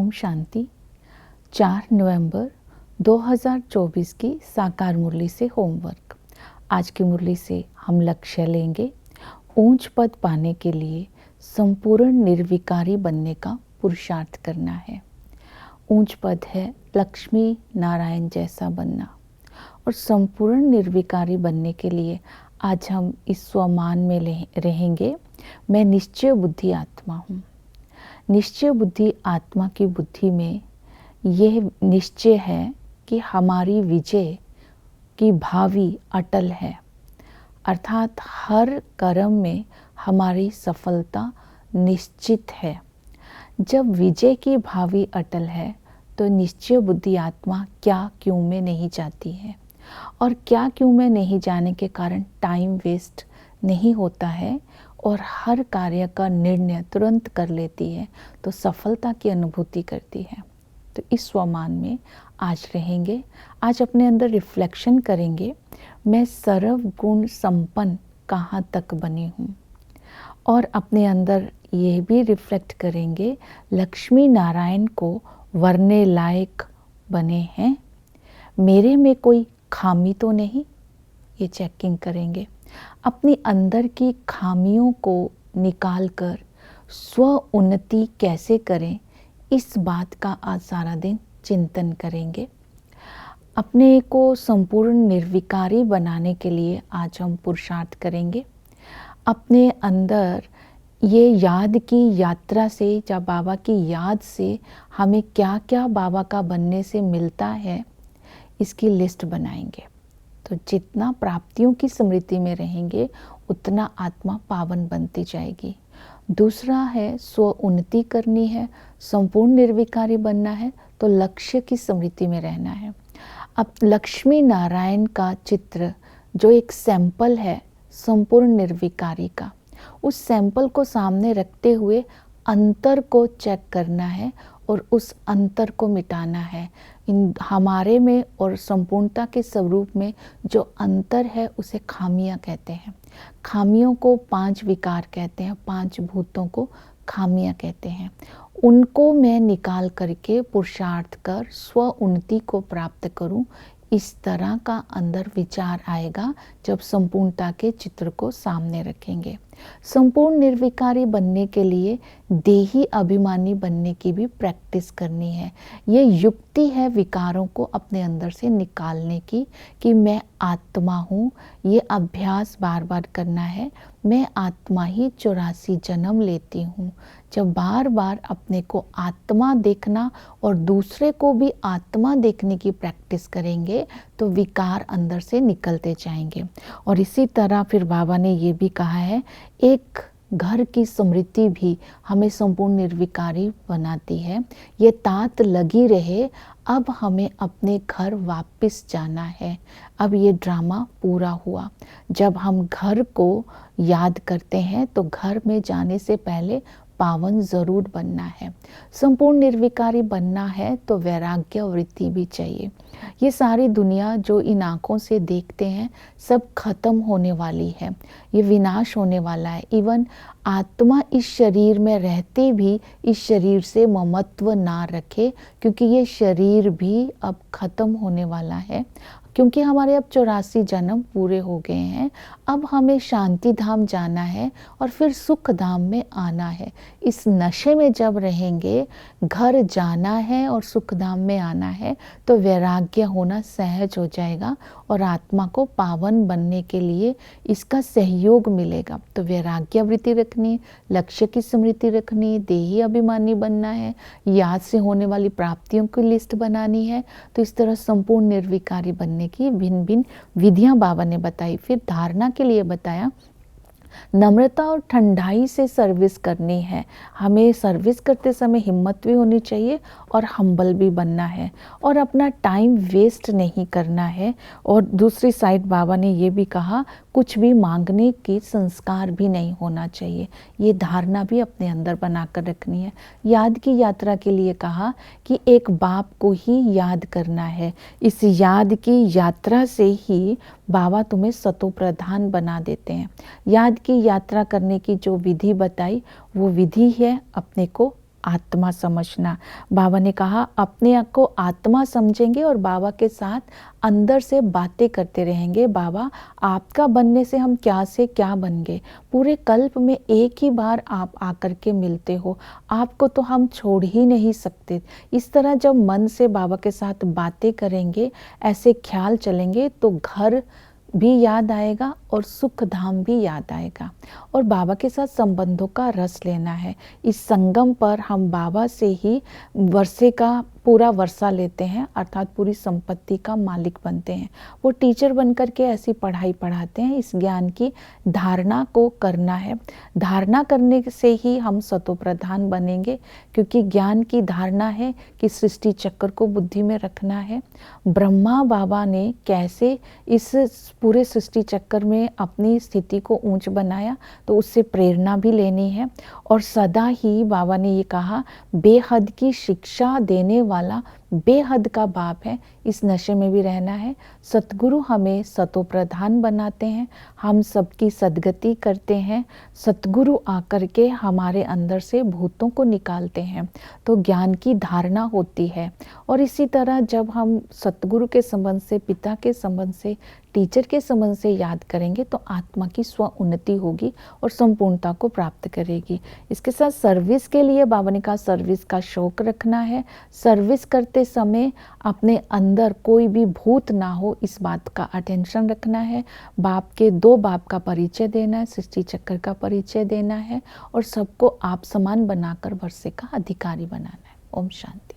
ओम शांति। 4 नवंबर 2024 की साकार मुरली से होमवर्क। आज की मुरली से हम लक्ष्य लेंगे ऊंच पद पाने के लिए संपूर्ण निर्विकारी बनने का पुरुषार्थ करना है। ऊंच पद है लक्ष्मी नारायण जैसा बनना, और संपूर्ण निर्विकारी बनने के लिए आज हम इस स्वमान में रहेंगे, मैं निश्चय बुद्धि आत्मा हूँ। निश्चय बुद्धि आत्मा की बुद्धि में यह निश्चय है कि हमारी विजय की भावी अटल है, अर्थात हर कर्म में हमारी सफलता निश्चित है। जब विजय की भावी अटल है तो निश्चय बुद्धि आत्मा क्या क्यों में नहीं जाती है, और क्या क्यों में नहीं जाने के कारण टाइम वेस्ट नहीं होता है और हर कार्य का निर्णय तुरंत कर लेती है, तो सफलता की अनुभूति करती है। तो इस स्वमान में आज रहेंगे। आज अपने अंदर रिफ्लेक्शन करेंगे, मैं सर्व गुण संपन्न कहाँ तक बनी हूँ, और अपने अंदर ये भी रिफ्लेक्ट करेंगे लक्ष्मी नारायण को वरने लायक बने हैं, मेरे में कोई खामी तो नहीं, ये चेकिंग करेंगे। अपनी अंदर की खामियों को निकाल कर स्व उन्नति कैसे करें, इस बात का आज सारा दिन चिंतन करेंगे। अपने को संपूर्ण निर्विकारी बनाने के लिए आज हम पुरुषार्थ करेंगे। अपने अंदर ये याद की यात्रा से, जब बाबा की याद से हमें क्या क्या बाबा का बनने से मिलता है, इसकी लिस्ट बनाएंगे। तो जितना प्राप्तियों की स्मृति में रहेंगे उतना आत्मा पावन बनती जाएगी। दूसरा है स्व उन्नति करनी है, संपूर्ण निर्विकारी बनना है, तो लक्ष्य की स्मृति में रहना है। अब लक्ष्मी नारायण का चित्र जो एक सैंपल है संपूर्ण निर्विकारी का, उस सैंपल को सामने रखते हुए अंतर को चेक करना है और उस अंतर को मिटाना है। इन हमारे में और संपूर्णता के स्वरूप में जो अंतर है उसे खामियां कहते हैं। खामियों को 5 विकार कहते हैं, 5 भूतों को खामियां कहते हैं। उनको मैं निकाल करके पुरुषार्थ कर स्व उन्नति को प्राप्त करूं, इस तरह का अंदर विचार आएगा जब संपूर्णता के चित्र को सामने रखेंगे। संपूर्ण निर्विकारी बनने के लिए देही अभिमानी बनने की भी प्रैक्टिस करनी है। ये युक्ति है विकारों को अपने अंदर से निकालने की, कि मैं आत्मा हूँ। ये अभ्यास बार बार करना है। मैं आत्मा ही 84 जन्म लेती हूँ। जब बार बार अपने को आत्मा देखना और दूसरे को भी आत्मा देखने की प्रैक्टिस करेंगे तो विकार अंदर से निकलते जाएंगे। और इसी तरह फिर बाबा ने ये भी कहा है, एक घर की स्मृति भी हमें संपूर्ण निर्विकारी बनाती है। ये तात लगी रहे, अब हमें अपने घर वापस जाना है। अब ये ड्रामा पूरा हुआ। जब हम घर को याद करते हैं तो घर में जाने से पहले पावन जरूर बनना है। संपूर्ण निर्विकारी बनना है तो वैराग्य वृत्ति भी चाहिए। ये सारी दुनिया जो इन आंखों से देखते हैं सब खत्म होने वाली है, ये विनाश होने वाला है। इवन आत्मा इस शरीर में रहते भी इस शरीर से ममत्व ना रखे, क्योंकि ये शरीर भी अब खत्म होने वाला है। क्योंकि हमारे अब 84 जन्म पूरे हो गए हैं। अब हमें शांति धाम जाना है और फिर सुख धाम में आना है। इस नशे में जब रहेंगे, घर जाना है और सुख धाम में आना है, तो वैराग्य होना सहज हो जाएगा और आत्मा को पावन बनने के लिए इसका सहयोग मिलेगा। तो वैराग्य वृत्ति रखनी, लक्ष्य की स्मृति रखनी, देही अभिमानी बनना है, याद से होने वाली प्राप्तियों की लिस्ट बनानी है। तो इस तरह संपूर्ण निर्विकारी बनने की भिन्न भिन्न विधियां बाबा ने बताई। फिर धारणा के लिए बताया, नम्रता और ठंडाई से सर्विस करनी है। हमें सर्विस करते समय हिम्मत भी होनी चाहिए और हम्बल भी बनना है, और अपना टाइम वेस्ट नहीं करना है। और दूसरी साइड बाबा ने ये भी कहा, कुछ भी मांगने की संस्कार भी नहीं होना चाहिए। ये धारणा भी अपने अंदर बनाकर रखनी है। याद की यात्रा के लिए कहा कि एक बाप को ही याद करना है। इस याद की यात्रा से ही बाबा तुम्हें सतो प्रधान बना देते हैं। याद की यात्रा करने की जो विधि बताई वो विधि है अपने को आत्मा समझना। बाबा ने कहा अपने आप को आत्मा समझेंगे और बाबा के साथ अंदर से बातें करते रहेंगे। बाबा आपका बनने से हम क्या से क्या बन गए, पूरे कल्प में एक ही बार आप आकर के मिलते हो, आपको तो हम छोड़ ही नहीं सकते। इस तरह जब मन से बाबा के साथ बातें करेंगे, ऐसे ख्याल चलेंगे, तो घर भी याद आएगा और सुख धाम भी याद आएगा। और बाबा के साथ संबंधों का रस लेना है। इस संगम पर हम बाबा से ही वर्षे का पूरा वर्षा लेते हैं, अर्थात पूरी संपत्ति का मालिक बनते हैं। वो टीचर बनकर के ऐसी पढ़ाई पढ़ाते हैं। इस ज्ञान की धारणा को करना है। धारणा करने से ही हम सतो प्रधान बनेंगे, क्योंकि ज्ञान की धारणा है कि सृष्टि चक्र को बुद्धि में रखना है। ब्रह्मा बाबा ने कैसे इस पूरे सृष्टि चक्र में अपनी स्थिति को ऊंच बनाया, तो उससे प्रेरणा भी लेनी है। और सदा ही बाबा ने ये कहा, बेहद की शिक्षा देने वाला बेहद का बाप है, इस नशे में भी रहना है। सतगुरु हमें सतो प्रधान बनाते हैं, हम सबकी सदगति करते हैं। सतगुरु आकर के हमारे अंदर से भूतों को निकालते हैं, तो ज्ञान की धारणा होती है। और इसी तरह जब हम सतगुरु के संबंध से, पिता के संबंध से, टीचर के संबंध से याद करेंगे, तो आत्मा की स्व उन्नति होगी और संपूर्णता को प्राप्त करेगी। इसके साथ सर्विस के लिए बाबा ने कहा सर्विस का शौक रखना है। सर्विस करते समय अपने अंदर कोई भी भूत ना हो, इस बात का अटेंशन रखना है। बाप के दो बाप का परिचय देना है, सृष्टि चक्र का परिचय देना है, और सबको आप समान बनाकर वर्षे का अधिकारी बनाना है। ओम शांति।